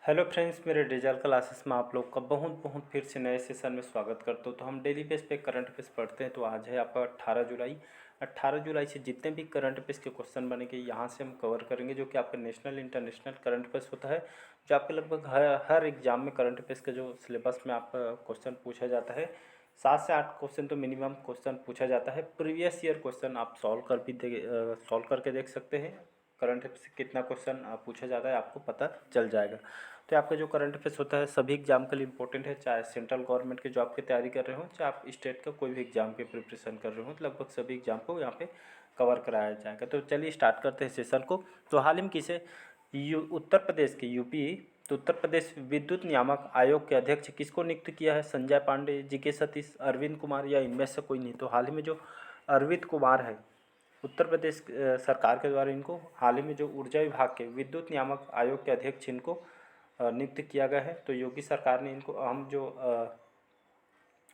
Hello friends, मेरे digital classes में आप लोग का बहुत बहुत फिर से नए सेशन में स्वागत करता हूँ। तो हम डेली बेस पे करंट अफेयर्स पढ़ते हैं। तो आज है आपका 18 जुलाई। 18 जुलाई से जितने भी करंट अफेयर्स के क्वेश्चन बनेंगे यहाँ से हम कवर करेंगे, जो कि आपका नेशनल इंटरनेशनल करंट अफेयर्स होता है, जो आपके लगभग हर एग्जाम में करंट अफेयर्स के जो सिलेबस में आपका क्वेश्चन पूछा जाता है। 7 से 8 क्वेश्चन तो मिनिमम क्वेश्चन पूछा जाता है। प्रीवियस ईयर क्वेश्चन आप सॉल्व करके देख सकते हैं। करंट अफेयर्स से कितना क्वेश्चन पूछा जाता है आपको पता चल जाएगा। तो आपका जो करंट अफेयर्स होता है सभी एग्जाम के लिए इंपॉर्टेंट है, चाहे सेंट्रल गवर्नमेंट के जॉब की तैयारी कर रहे हो, चाहे आप स्टेट का कोई भी एग्जाम की प्रिपरेशन कर रहे हो, तो लगभग सभी एग्जाम को यहाँ पे कवर कराया जाएगा। तो चलिए स्टार्ट करते हैं सेशन को। तो हाल ही में किसे उत्तर प्रदेश के तो उत्तर प्रदेश विद्युत नियामक आयोग के अध्यक्ष किसको नियुक्त किया है? संजय पांडे, जीके सतीश, अरविंद कुमार या इनमें से कोई नहीं। तो हाल ही में जो अरविंद कुमार है, उत्तर प्रदेश सरकार के द्वारा इनको हाल ही में जो ऊर्जा विभाग के विद्युत नियामक आयोग के अध्यक्ष इनको नियुक्त किया गया है। तो योगी सरकार ने इनको हम जो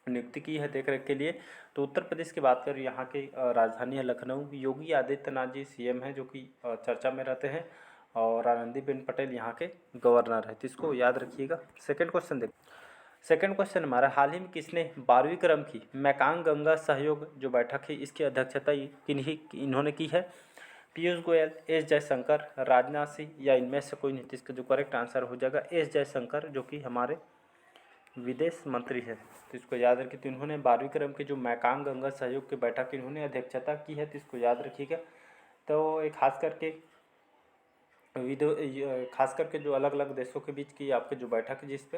नियुक्ति की है देख रेख के लिए। तो उत्तर प्रदेश की बात करें, यहाँ की राजधानी है लखनऊ। योगी आदित्यनाथ जी सीएम हैं, जो कि चर्चा में रहते हैं, और आनंदीबेन पटेल यहाँ के गवर्नर है। तो इसको याद रखिएगा। सेकंड क्वेश्चन देखिए। सेकंड क्वेश्चन हमारा, हाल ही में किसने 12वीं क्रम की मैकांग गंगा सहयोग जो बैठक है इसकी अध्यक्षता इन्होंने की है? पीयूष गोयल, एस जयशंकर, राजनाथ सिंह या इनमें से कोई नहीं। तो इसका जो करेक्ट आंसर हो जाएगा एस जयशंकर, जो कि हमारे विदेश मंत्री है। तो इसको याद रखिए। तो इन्होंने 12वीं क्रम के जो मैकांग गंगा सहयोग की बैठक की इन्होंने अध्यक्षता की है। तो इसको याद रखिएगा। तो ये खास करके जो अलग अलग देशों के बीच की आपके जो बैठक है, जिस पे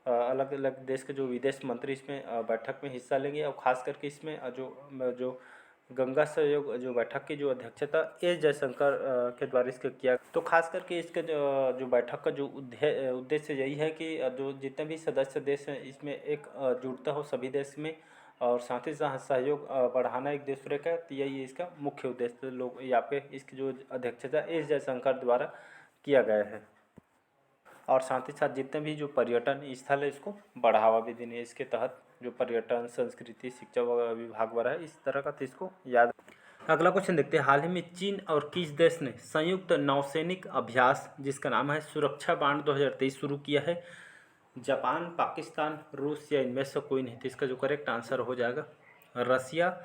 अलग अलग देश के जो विदेश मंत्री इसमें बैठक में हिस्सा लेंगे, और ख़ास करके इसमें जो गंगा सहयोग जो बैठक की जो अध्यक्षता एस जयशंकर के द्वारा इसका किया। तो खास करके इसके जो बैठक का जो उद्देश्य यही है कि जो जितने भी सदस्य देश हैं इसमें एक जुड़ता हो सभी देश में, और साथ ही साथ सहयोग बढ़ाना एक दूसरे का। तो यही इसका मुख्य उद्देश्य लोग यहाँ पे इसकी जो अध्यक्षता एस जयशंकर द्वारा किया गया है। और साथ ही साथ जितने भी जो पर्यटन स्थल है इसको बढ़ावा भी देने इसके तहत जो पर्यटन संस्कृति शिक्षा विभाग द्वारा है इस तरह का। तो इसको याद। अगला क्वेश्चन देखते हैं। हाल ही में चीन और किस देश ने संयुक्त नौसैनिक अभ्यास जिसका नाम है सुरक्षा बांध 2023 शुरू किया है? जापान, पाकिस्तान, रूस या इनमें से कोई नहीं। तो इसका जो करेक्ट आंसर हो जाएगा रसिया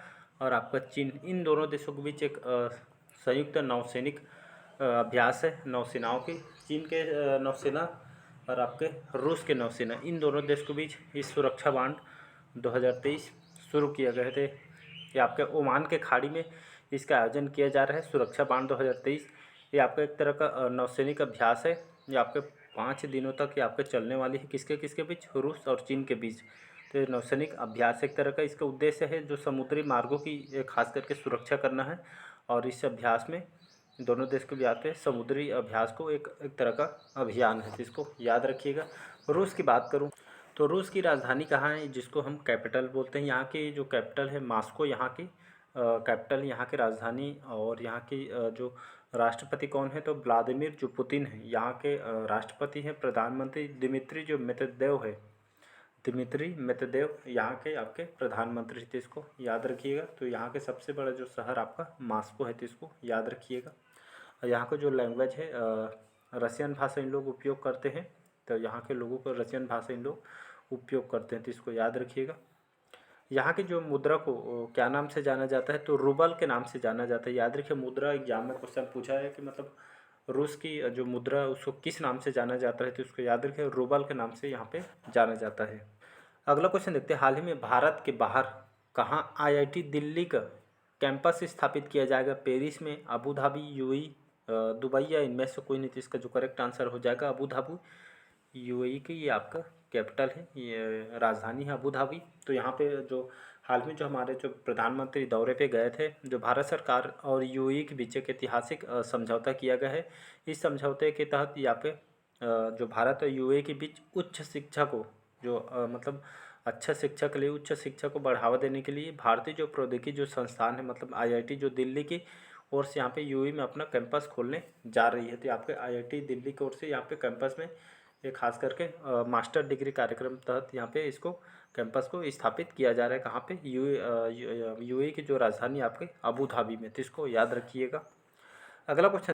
और आपका चीन। इन दोनों देशों के बीच एक संयुक्त नौसैनिक अभ्यास है नौसेनाओं की। चीन के नौसेना और आपके रूस के नौसेना, इन दोनों देश के बीच इस सुरक्षा बांध 2023 शुरू किया गए थे। ये आपके ओमान के खाड़ी में इसका आयोजन किया जा रहा है। सुरक्षा बांध 2023 ये आपका एक तरह का नौसैनिक अभ्यास है। ये आपके 5 दिनों तक ये आपके चलने वाली है। किसके किसके बीच? रूस और चीन के बीच। तो ये नौसैनिक अभ्यास एक तरह का इसका उद्देश्य है जो समुद्री मार्गों की खास करके सुरक्षा करना है। और इस अभ्यास में दोनों देश के बीच पे समुद्री अभ्यास को एक तरह का अभियान है। तो इसको याद रखिएगा। रूस की बात करूं तो रूस की राजधानी कहाँ है, जिसको हम कैपिटल बोलते हैं? यहाँ की जो कैपिटल है मास्को, यहाँ की कैपिटल, यहाँ की राजधानी। और यहाँ की जो राष्ट्रपति कौन है? तो व्लादिमीर जो पुतिन है यहाँ के राष्ट्रपति हैं। प्रधानमंत्री दिमित्री जो मेदवेदेव है, दिमित्री मेदवेदेव यहाँ के आपके प्रधानमंत्री थे। इसको याद रखिएगा। तो यहाँ के सबसे बड़ा जो शहर आपका मास्को है, तो इसको याद रखिएगा। यहाँ का जो लैंग्वेज है रशियन भाषा इन लोग उपयोग करते हैं। तो यहाँ के लोगों को रशियन भाषा इन लोग उपयोग करते हैं। तो इसको याद रखिएगा। यहाँ की जो मुद्रा को क्या नाम से जाना जाता है? तो रूबल के नाम से जाना जाता है। याद रखिए, मुद्रा एग्जाम में क्वेश्चन पूछा है कि मतलब रूस की जो मुद्रा है उसको किस नाम से जाना जाता है? तो उसको याद रखिए, रूबल के नाम से यहाँ पे जाना जाता है। अगला क्वेश्चन देखते हैं। हाल ही में भारत के बाहर कहाँ आईआईटी दिल्ली का कैंपस स्थापित किया जाएगा? पेरिस में, अबू धाबी, यूएई, दुबई या इनमें से कोई नहीं। तो इसका जो करेक्ट आंसर हो जाएगा अबू धाबी। यूएई की ये आपका कैपिटल है, ये राजधानी है अबू धाबी। तो यहाँ पे जो हाल में जो हमारे जो प्रधानमंत्री दौरे पे गए थे, जो भारत सरकार और यूएई के बीच एक ऐतिहासिक समझौता किया गया है। इस समझौते के तहत यहाँ पे जो भारत और यूएई के बीच उच्च शिक्षा को जो मतलब अच्छा शिक्षा के लिए, उच्च शिक्षा को बढ़ावा देने के लिए भारतीय जो प्रौद्योगिकी जो संस्थान है, मतलब आईआईटी जो दिल्ली की ओर से यहाँ पे यूएई में अपना कैंपस खोलने जा रही है। तो आपके आईआईटी दिल्ली की ओर से यहाँ पे कैंपस में ये खास करके मास्टर डिग्री कार्यक्रम तहत यहाँ पे इसको कैंपस को स्थापित किया जा रहा है। कहाँ पे? यूएई की जो राजधानी आपके अबू धाबी में। तो इसको याद रखिएगा। अगला क्वेश्चन।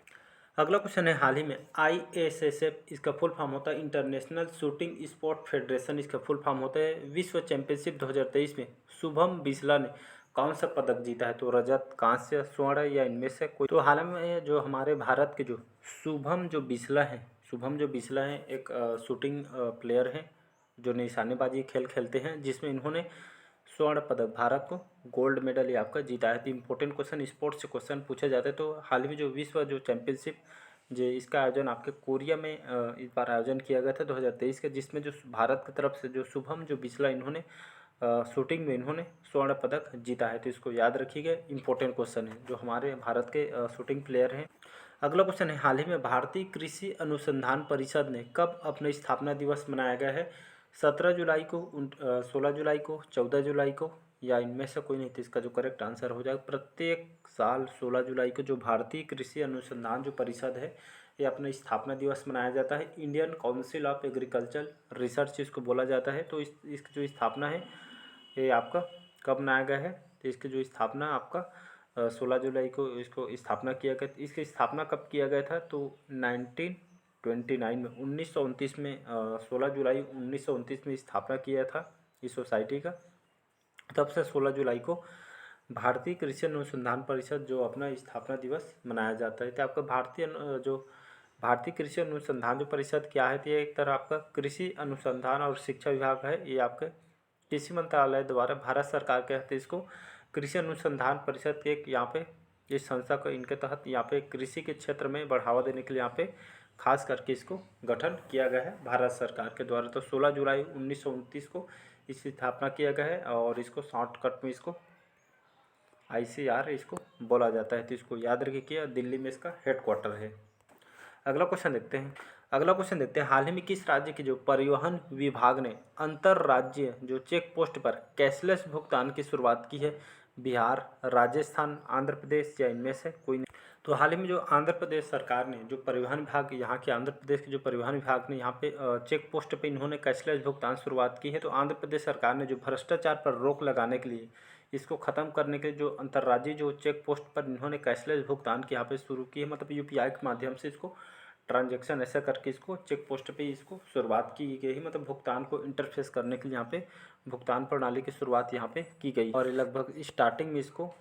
अगला क्वेश्चन है, हाल ही में ISSF, इसका फुल फॉर्म होता है इंटरनेशनल शूटिंग स्पोर्ट फेडरेशन, इसका फुल फॉर्म होता है विश्व चैंपियनशिप 2023 में शुभम बिसला ने कौन सा पदक जीता है? तो रजत, कांस्य, स्वर्ण या इनमें से कोई। तो हाल में जो हमारे भारत के जो शुभम जो बिसला हैं एक शूटिंग प्लेयर हैं जो निशानेबाजी खेल खेलते हैं, जिसमें इन्होंने स्वर्ण पदक, भारत को गोल्ड मेडल ये आपका जीता है। तो इंपॉर्टेंट क्वेश्चन स्पोर्ट्स से क्वेश्चन पूछे जाते हैं। तो हाल ही में जो विश्व जो चैंपियनशिप जो इसका आयोजन आपके कोरिया में इस बार आयोजन किया गया था 2023 का, जिसमें जो भारत की तरफ से जो शुभम जो बिसला इन्होंने शूटिंग में इन्होंने स्वर्ण पदक जीता है। तो इसको याद रखिएगा, इंपॉर्टेंट क्वेश्चन है जो हमारे भारत के शूटिंग प्लेयर हैं। अगला क्वेश्चन है, हाल ही में भारतीय कृषि अनुसंधान परिषद ने कब अपना स्थापना दिवस मनाया गया है? 17 जुलाई को, 16 जुलाई को, 14 जुलाई को या इनमें से कोई नहीं। तो इसका जो करेक्ट आंसर हो जाएगा, प्रत्येक साल 16 जुलाई को जो भारतीय कृषि अनुसंधान जो परिषद है ये अपना स्थापना दिवस मनाया जाता है। Indian council of agriculture research इसको बोला जाता है। तो इसकी जो स्थापना है ये आपका कब मनाया गया है? तो इसकी जो स्थापना आपका 16 जुलाई को इसको स्थापना किया गया। इसकी स्थापना कब किया गया था? तो 1929 में, 1929 में 16 जुलाई 1929 में स्थापना किया था इस सोसाइटी का। तब से 16 जुलाई को भारतीय कृषि अनुसंधान परिषद जो अपना स्थापना दिवस मनाया जाता है। तो आपका भारतीय कृषि अनुसंधान जो परिषद क्या है? तो ये एक तरह आपका कृषि अनुसंधान और शिक्षा विभाग है। ये आपके कृषि मंत्रालय द्वारा भारत सरकार के तहत इसको कृषि अनुसंधान परिषद के एक यहाँ पे इस संस्था को इनके तहत यहाँ पे कृषि के क्षेत्र में बढ़ावा देने के लिए यहाँ पे खास करके इसको गठन किया गया है भारत सरकार के द्वारा। तो 16 जुलाई 1929 को इसकी स्थापना किया गया है और इसको शॉर्टकट में इसको ICR इसको बोला जाता है। तो इसको याद रखिए, दिल्ली में इसका हेडक्वार्टर है। अगला क्वेश्चन देखते हैं, हाल ही में किस राज्य के जो परिवहन विभाग ने अंतर्राज्यीय जो चेक पोस्ट पर कैशलेस भुगतान की शुरुआत की है? बिहार, राजस्थान, आंध्र प्रदेश या इनमें से कोई नहीं। तो हाल ही में जो आंध्र प्रदेश सरकार ने जो परिवहन विभाग, यहाँ के आंध्र प्रदेश के जो परिवहन विभाग ने यहाँ पे चेक पोस्ट पे इन्होंने कैशलेस भुगतान शुरुआत की है। तो आंध्र प्रदेश सरकार ने जो भ्रष्टाचार पर रोक लगाने के लिए, इसको ख़त्म करने के लिए जो अंतर्राज्यीय जो चेक पोस्ट पर इन्होंने कैशलेस भुगतान की यहाँ पे शुरू की है, मतलब UPI के माध्यम से इसको ट्रांजैक्शन ऐसा करके इसको चेक पोस्ट पे इसको शुरुआत की गई है। मतलब भुगतान को इंटरफेस करने के लिए यहाँ पे भुगतान प्रणाली की शुरुआत यहाँ पे की गई और लगभग स्टार्टिंग में इसको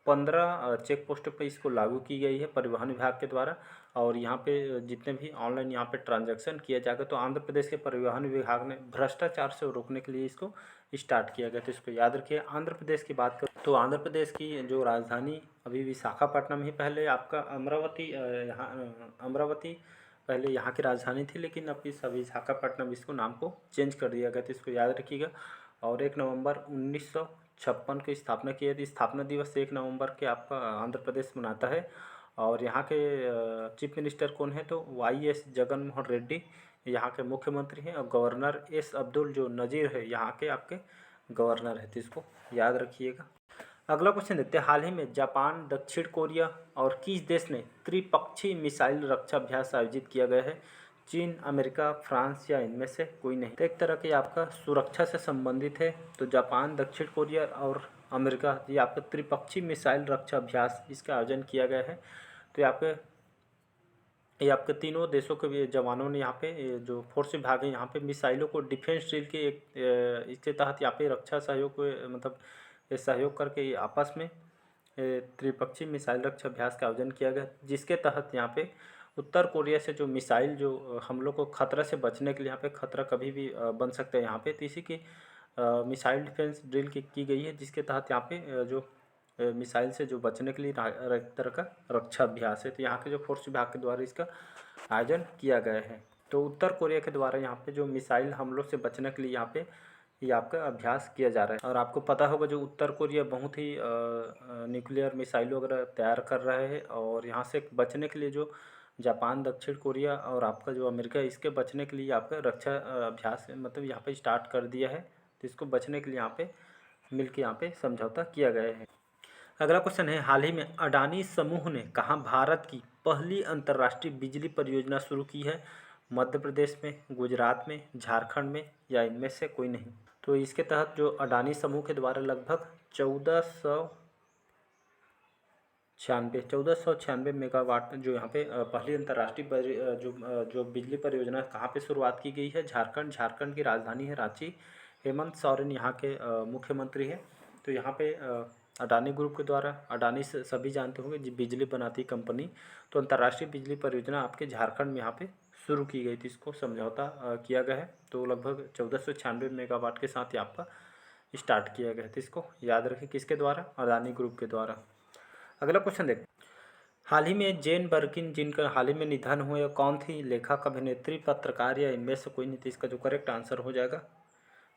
15 चेक पोस्ट पे इसको लागू की गई है परिवहन विभाग के द्वारा। और यहाँ पे जितने भी ऑनलाइन यहाँ पे ट्रांजैक्शन किया जाएगा, तो आंध्र प्रदेश के परिवहन विभाग ने भ्रष्टाचार से रोकने के लिए इसको स्टार्ट किया गया। तो इसको याद रखिए। आंध्र प्रदेश की बात करें तो आंध्र प्रदेश की जो राजधानी अभी विशाखापट्टनम ही, पहले आपका अमरावती पहले यहाँ की राजधानी थी, लेकिन अब इस विशाखापट्टनम इसको नाम को चेंज कर दिया गया। तो इसको याद रखिएगा। और 1 नवंबर 1956 की स्थापना की थी। स्थापना दिवस 1 नवंबर के आपका आंध्र प्रदेश मनाता है। और यहाँ के चीफ मिनिस्टर कौन है? तो YS जगन मोहन रेड्डी यहाँ के मुख्यमंत्री हैं और गवर्नर S अब्दुल जो नज़ीर है यहाँ के आपके गवर्नर है। तो इसको याद रखिएगा। अगला क्वेश्चन देखते हैं, हाल ही में जापान, दक्षिण कोरिया और किस देश ने त्रिपक्षीय मिसाइल रक्षा अभ्यास आयोजित किया गया है? चीन, अमेरिका, फ्रांस या इनमें से कोई नहीं। तो एक तरह के आपका सुरक्षा से संबंधित है। तो जापान, दक्षिण कोरिया और अमेरिका, ये आपका त्रिपक्षीय मिसाइल रक्षा अभ्यास इसका आयोजन किया गया है। तो ये आपके तीनों देशों के जवानों ने यहाँ पे जो फोर्स विभाग है यहाँ पे मिसाइलों को डिफेंस ड्रिल के एक इसके तहत यहाँ पे रक्षा सहयोग मतलब सहयोग करके आपस में त्रिपक्षीय मिसाइल रक्षा अभ्यास का आयोजन किया गया, जिसके तहत यहाँ पे उत्तर कोरिया से जो मिसाइल जो हम लोग को खतरा से बचने के लिए यहाँ पे खतरा कभी भी बन सकता है यहाँ पे, तो इसी की मिसाइल डिफेंस ड्रिल की गई है, जिसके तहत यहाँ पे जो मिसाइल से जो बचने के लिए एक तरह का रक्षा अभ्यास है। तो यहाँ के जो फोर्स विभाग के द्वारा इसका आयोजन किया गया है। तो उत्तर कोरिया के द्वारा यहाँ पे जो मिसाइल हमलों से बचने के लिए यहाँ पे ये आपका अभ्यास किया जा रहा है। और आपको पता होगा जो उत्तर कोरिया बहुत ही न्यूक्लियर मिसाइल वगैरह तैयार कर रहा है, और यहाँ से बचने के लिए जो जापान, दक्षिण कोरिया और आपका जो अमेरिका, इसके बचने के लिए आपका रक्षा अभ्यास मतलब यहाँ पे स्टार्ट कर दिया है। तो इसको बचने के लिए यहाँ पे मिलकर यहाँ पे समझौता किया गया है। अगला क्वेश्चन है, हाल ही में अडानी समूह ने कहाँ भारत की पहली अंतर्राष्ट्रीय बिजली परियोजना शुरू की है? मध्य प्रदेश में, गुजरात में, झारखंड में या इनमें से कोई नहीं। तो इसके तहत जो अडानी समूह के द्वारा लगभग 96 1496 मेगावाट जो यहाँ पे पहली अंतर्राष्ट्रीय जो बिजली परियोजना कहाँ पे शुरुआत की गई है, झारखंड की राजधानी है रांची। हेमंत सोरेन यहाँ के मुख्यमंत्री हैं। तो यहाँ पे अडानी ग्रुप के द्वारा, अडानी से सभी जानते होंगे जी, बिजली बनाती कंपनी। तो अंतर्राष्ट्रीय बिजली परियोजना आपके झारखंड में यहाँ पे शुरू की गई थी, इसको समझौता किया गया है। तो लगभग 1496 मेगावाट के साथ ही आपका स्टार्ट किया गया था। इसको याद रखें, किसके द्वारा? अडानी ग्रुप के द्वारा। अगला क्वेश्चन देखते हैं। हाल ही में जेन बर्किन जिनका हाल ही में निधन हुआ, या कौन थी? लेखक, अभिनेत्री, पत्रकार, या इनमें से कोई नहीं थी? इसका जो करेक्ट आंसर हो जाएगा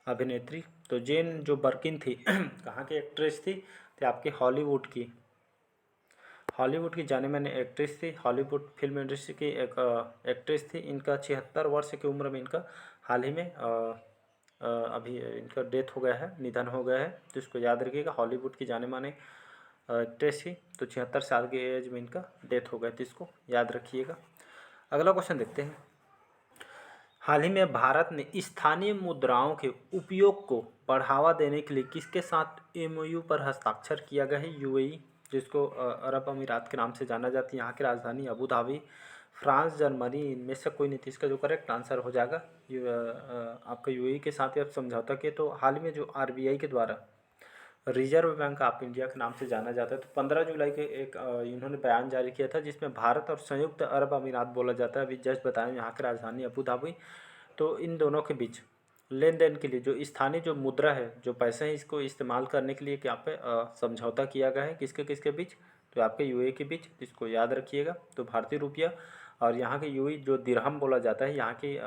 अभिनेत्री। तो जेन जो बर्किन थी कहाँ की एक्ट्रेस थी? तो आपकी हॉलीवुड की जाने माने एक्ट्रेस थी, हॉलीवुड फिल्म इंडस्ट्री की एक एक्ट्रेस थी। इनका 76 वर्ष की उम्र में इनका हाल ही में अभी इनका डेथ हो गया है, निधन हो गया है। तो इसको याद रखिएगा, हॉलीवुड की जाने माने एक्ट्रेस थी। तो 76 साल की एज में इनका डेथ हो गया, तो इसको याद रखिएगा। अगला क्वेश्चन देखते हैं। हाल ही में भारत ने स्थानीय मुद्राओं के उपयोग को बढ़ावा देने के लिए किसके साथ एमओयू पर हस्ताक्षर किया गया है? यूएई, जिसको अरब अमीरात के नाम से जाना जाती है। यहाँ की राजधानी अबू धाबी। फ्रांस, जर्मनी, इनमें से कोई नहीं थी? इसका जो करेक्ट आंसर हो जाएगा आपका यूएई के साथ ही आप समझौता किए। तो हाल ही में जो आरबीआई के द्वारा, रिजर्व बैंक ऑफ इंडिया के नाम से जाना जाता है, तो 15 जुलाई के एक इन्होंने बयान जारी किया था, जिसमें भारत और संयुक्त अरब अमीरात बोला जाता है। अभी जस्ट बताया, यहाँ की राजधानी अबू धाबी। तो इन दोनों के बीच लेन देन के लिए जो स्थानीय जो मुद्रा है, जो पैसे हैं, इसको इस्तेमाल करने के लिए यहाँ पे समझौता किया गया है। किसके किसके बीच? तो आपके यूएई के बीच। इसको याद रखिएगा। तो भारतीय रुपया और यहाँ के यूएई जो दिरहम बोला जाता है यहाँ की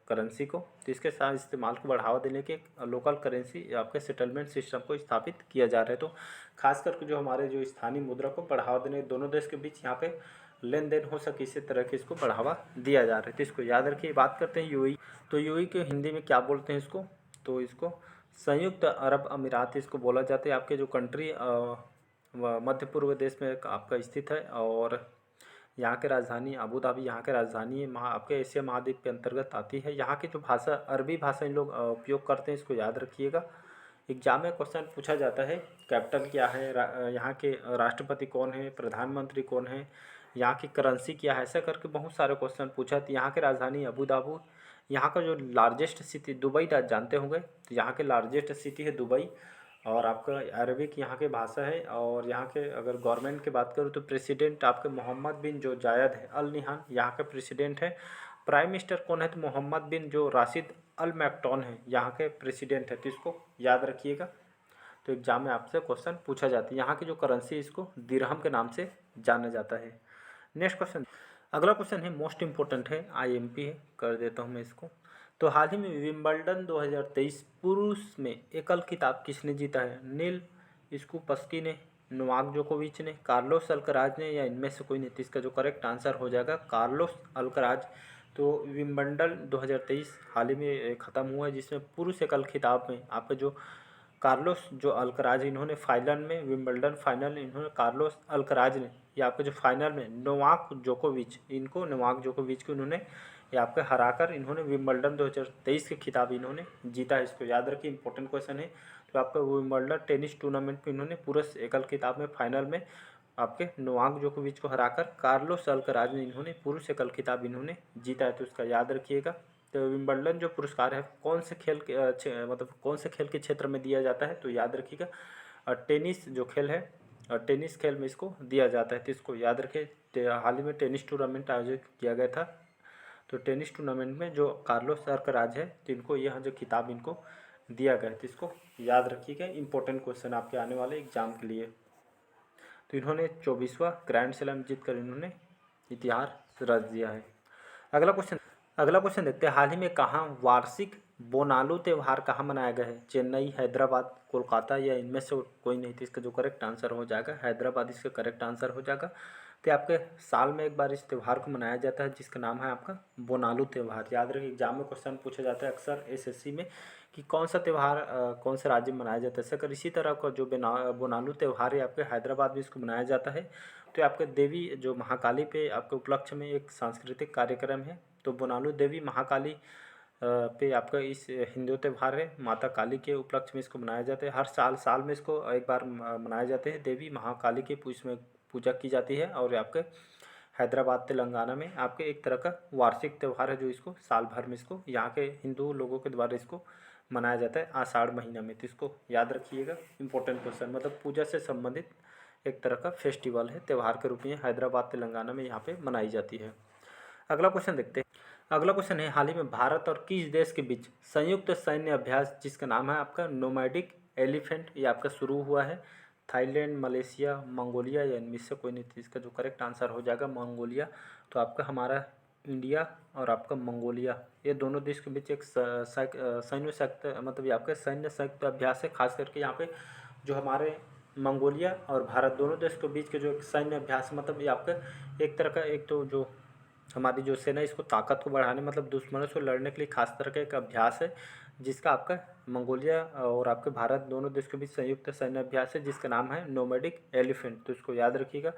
करेंसी को, तो इसके साथ इस्तेमाल को बढ़ावा देने के लोकल करेंसी आपके सेटलमेंट सिस्टम को स्थापित किया जा रहा है। तो खास करके जो हमारे जो स्थानीय मुद्रा को बढ़ावा देने, दोनों देश के बीच यहाँ पे लेन देन हो सके, इसी तरह के इसको बढ़ावा दिया जा रहा है। तो इसको याद रखिए। बात करते हैं यूएई। तो यूएई के हिंदी में क्या बोलते हैं इसको? तो इसको संयुक्त अरब अमीरात इसको बोला जाता है। आपके जो कंट्री मध्य पूर्व देश में आपका स्थित है, और यहाँ की राजधानी अबू धाबी यहाँ की राजधानी है। आपके एशिया महाद्वीप के अंतर्गत आती है। यहाँ की जो भाषा अरबी भाषा इन लोग उपयोग करते हैं, इसको याद रखिएगा। एग्जाम में क्वेश्चन पूछा जाता है, कैपिटल क्या है, यहाँ के राष्ट्रपति कौन है, प्रधानमंत्री कौन है, यहाँ की करेंसी क्या है, ऐसा करके बहुत सारे क्वेश्चन पूछा। तो यहाँ की राजधानी अबू धाबी। यहाँ का जो लार्जेस्ट सिटी दुबई जानते होंगे, तो यहाँ के लार्जेस्ट सिटी है दुबई। और आपका अरबिक यहाँ की भाषा है। और यहाँ के अगर गवर्नमेंट की बात करूँ, तो प्रेसिडेंट आपके मोहम्मद बिन जो जायद है अल निहान यहाँ के प्रेसिडेंट है। प्राइम मिनिस्टर कौन है? तो मोहम्मद बिन जो राशिद अल मैक्टोन है यहाँ के प्रेसिडेंट है। तो इसको याद रखिएगा। तो एग्जाम में आपसे क्वेश्चन पूछा जाता है। यहाँ की जो करेंसी, इसको दिरहम के नाम से जाना जाता है। Next question. अगला क्वेश्चन है मोस्ट इम्पोर्टेंट है, आईएमपी है, कर देता हूँ मैं इसको। तो हाल ही में विंबलडन 2023 पुरुष में एकल खिताब किसने जीता है? नील स्कूपस्की ने, नोवाक जोकोविच ने, कार्लोस अल्कराज ने, या इनमें से कोई नहीं? तो इसका जो करेक्ट आंसर हो जाएगा कार्लोस अल्कराज। तो विंबलडन 2023 हाल ही में ख़त्म हुआ है, जिसमें पुरुष एकल खिताब में आपका जो कार्लोस जो अल्कराज, इन्होंने फाइनल में विंबलडन फाइनल इन्होंने कार्लोस अल्कराज ने, या आपके जो फाइनल में नोवाक जोकोविच को इन्होंने ये आपके हराकर इन्होंने विंबलडन 2023 के खिताब इन्होंने जीता है। इसको याद रखिए, इंपॉर्टेंट क्वेश्चन है। तो आपका विंबलडन टेनिस टूर्नामेंट में इन्होंने पुरुष एकल खिताब में फाइनल में आपके नोवाक जोकोविच को हराकर कार्लोस अल्कराज ने इन्होंने पुरुष एकल खिताब इन्होंने जीता है। तो इसका याद रखिएगा। तो विंबलडन जो पुरस्कार है कौन से खेल के मतलब कौन से खेल के क्षेत्र में दिया जाता है? तो याद रखिएगा, टेनिस जो खेल है, टेनिस खेल में इसको दिया जाता है। तो इसको याद रखें। हाल ही में टेनिस टूर्नामेंट आयोजित किया गया था। तो टेनिस टूर्नामेंट में जो कार्लोस अल्कराज है, तो इनको यह जो खिताब इनको दिया गया है। तो इसको याद रखिएगा, इंपॉर्टेंट क्वेश्चन आपके आने वाले एग्जाम के लिए। तो इन्होंने 24वां ग्रैंड स्लैम जीत कर इन्होंने इतिहास रच दिया है। अगला क्वेश्चन देखते हैं। हाल ही में कहाँ वार्षिक बोनालू त्यौहार कहाँ मनाया गया है? चेन्नई, हैदराबाद, कोलकाता, या इनमें से कोई नहीं? थी? इसका जो करेक्ट आंसर हो जाएगा हैदराबाद, इसका करेक्ट आंसर हो जाएगा। तो आपके साल में एक बार इस त्यौहार को मनाया जाता है, जिसका नाम है आपका बोनालू त्यौहार। याद रखिए, एग्जाम में क्वेश्चन पूछा जाता है अक्सर एसएससी में कि कौन सा त्यौहार कौन से राज्य में मनाया जाता है। ऐसा इसी तरह का जो बोनालू त्यौहार है आपके हैदराबाद में इसको मनाया जाता है। तो आपके देवी जो महाकाली पे आपके उपलक्ष्य में एक सांस्कृतिक कार्यक्रम है। तो बोनालू देवी महाकाली पे आपका इस हिंदू त्यौहार है, माता काली के उपलक्ष्य में इसको मनाया जाता है। हर साल में इसको एक बार मनाया जाता है। देवी महाकाली के इसमें पूजा की जाती है। और आपके हैदराबाद तेलंगाना में आपके एक तरह का वार्षिक त्यौहार है, जो इसको साल भर में इसको यहाँ के हिंदू लोगों के द्वारा इसको मनाया जाता है आषाढ़ महीना में। तो इसको याद रखिएगा, इंपॉर्टेंट क्वेश्चन, मतलब पूजा से संबंधित एक तरह का फेस्टिवल है, त्यौहार के रूप में हैदराबाद तेलंगाना में यहाँ पे मनाई जाती है। अगला क्वेश्चन देखते हैं। अगला क्वेश्चन है, हाल ही में भारत और किस देश के बीच संयुक्त सैन्य अभ्यास जिसका नाम है आपका नोमैडिक एलिफेंट, ये आपका शुरू हुआ है? थाईलैंड, मलेशिया, मंगोलिया या इनमें से कोई नहीं। तो इसका जो करेक्ट आंसर हो जाएगा मंगोलिया। तो आपका हमारा इंडिया और आपका मंगोलिया, ये दोनों देश के बीच एक सैन्य संयुक्त मतलब ये आपका सैन्य संयुक्त अभ्यास है। खास करके यहाँ पे जो हमारे मंगोलिया और भारत दोनों देश के बीच के जो एक सैन्य अभ्यास, मतलब ये आपका एक तरह का, एक तो जो हमारी जो सेना इसको ताकत को बढ़ाने मतलब दुश्मनों से लड़ने के लिए खास तरह का एक अभ्यास है, जिसका आपका मंगोलिया और आपके भारत दोनों देश के बीच संयुक्त सैन्य अभ्यास है, जिसका नाम है नोमैडिक एलिफेंट। तो इसको याद रखिएगा।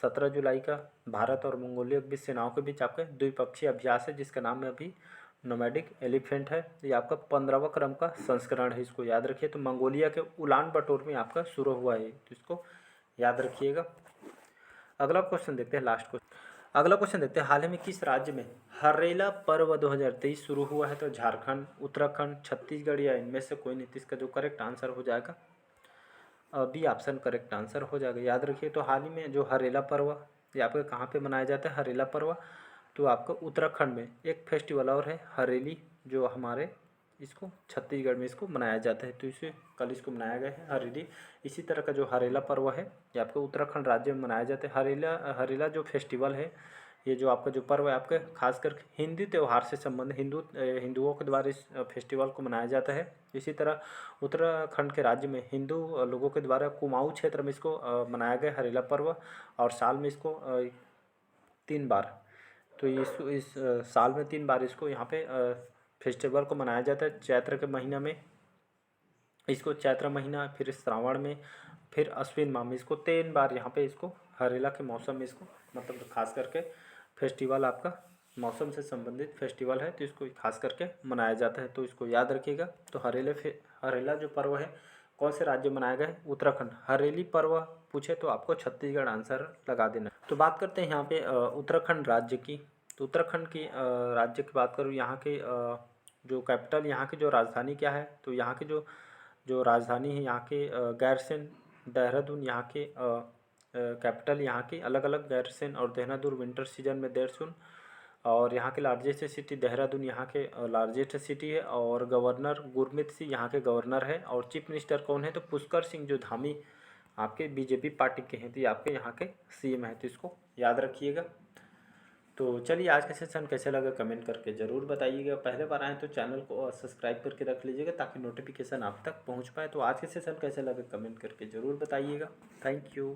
17 जुलाई का भारत और मंगोलिया के बीच सेनाओं के बीच आपका द्विपक्षीय अभ्यास है, जिसका नाम है अभी नोमैडिक एलिफेंट है। ये आपका 15वां क्रम का संस्करण है, इसको याद रखिए। तो मंगोलिया के उलान बटोर में आपका शुरू हुआ है, तो इसको याद रखिएगा। अगला क्वेश्चन देखते हैं, लास्ट क्वेश्चन। अगला क्वेश्चन देखते हैं, हाल ही में किस राज्य में हरेला पर्व 2023 शुरू हुआ है? तो झारखंड, उत्तराखंड, छत्तीसगढ़ या इनमें से कोई नहीं। इसका जो करेक्ट आंसर हो जाएगा बी ऑप्शन करेक्ट आंसर हो जाएगा। याद रखिए। तो हाल ही में जो हरेला पर्व ये आपके कहाँ पे मनाया जाता है हरेला पर्व? तो आपका उत्तराखंड में एक फेस्टिवल और है हरेली, जो हमारे इसको छत्तीसगढ़ में इसको मनाया जाता है। तो इसे कल इसको मनाया गया है हरेली। इसी तरह का जो हरेला पर्व है ये आपके उत्तराखंड राज्य में मनाया जाता है। हरेला जो फेस्टिवल है, ये जो आपका जो पर्व है आपके खासकर हिंदू त्यौहार से संबंधित हिंदुओं के द्वारा इस फेस्टिवल को मनाया जाता है। इसी तरह उत्तराखंड के राज्य में हिंदू लोगों के द्वारा कुमाऊं क्षेत्र में इसको मनाया गया हरेला पर्व, और साल में इसको 3 बार, तो इस साल में 3 बार इसको यहाँ पे फेस्टिवल को मनाया जाता है। चैत्र के महीना में इसको चैत्र महीना, फिर श्रावण में, फिर अश्विन माह में, इसको 3 बार यहाँ पे इसको हरेला के मौसम में इसको मतलब खास करके फेस्टिवल आपका मौसम से संबंधित फेस्टिवल है, तो इसको खास करके मनाया जाता है। तो इसको याद रखिएगा। तो हरेला जो पर्व है कौन से राज्य में मनाया गया है? उत्तराखंड। हरेली पर्व पूछे तो आपको छत्तीसगढ़ आंसर लगा देना। तो बात करते हैं यहाँ पे उत्तराखंड राज्य की। तो उत्तराखंड की राज्य की बात करूँ, यहाँ के जो कैपिटल, यहाँ की जो राजधानी क्या है? तो यहाँ की जो राजधानी है यहाँ के गैरसैंण, देहरादून यहाँ के कैपिटल, यहाँ की अलग अलग गैरसैंण और देहरादून विंटर सीजन में देहरादून, और यहाँ के लार्जेस्ट सिटी देहरादून यहाँ के लार्जेस्ट सिटी है, और गवर्नर गुरमीत सिंह यहाँ के गवर्नर है, और चीफ मिनिस्टर कौन है? तो पुष्कर सिंह जो धामी आपके बीजेपी पार्टी के हैं, तो ये आपके यहाँ के सीएम है। तो इसको याद रखिएगा। तो चलिए, आज का सेशन कैसे लगा कमेंट करके ज़रूर बताइएगा। पहले बार आए तो चैनल को सब्सक्राइब करके रख लीजिएगा ताकि नोटिफिकेशन आप तक पहुंच पाए। तो आज के सेशन कैसे लगा कमेंट करके ज़रूर बताइएगा। Thank you.